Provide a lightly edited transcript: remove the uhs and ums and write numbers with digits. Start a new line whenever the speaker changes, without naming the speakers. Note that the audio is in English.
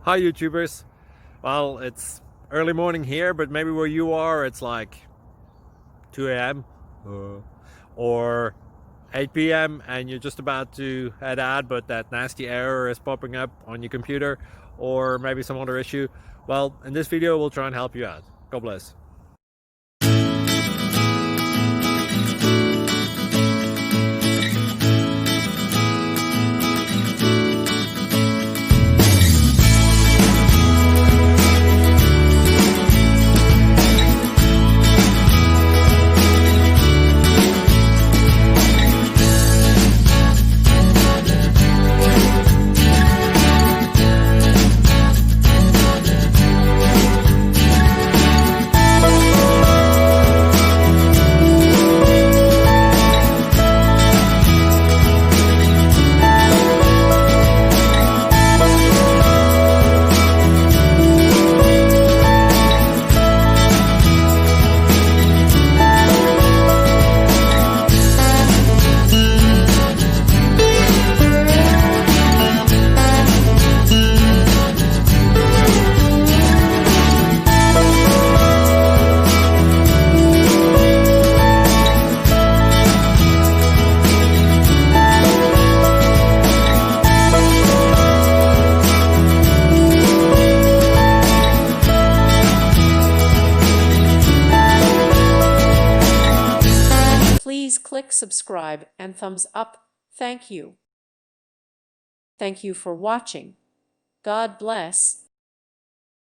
Hi YouTubers. Well, it's early morning here, but maybe where you are it's like 2 a.m. Or 8 p.m. and you're just about to head out, but that nasty error is popping up on your computer, or maybe some other issue. Well, in this video we'll try and help you out. God bless.
Please click subscribe and thumbs up. Thank you. Thank you for watching. God bless.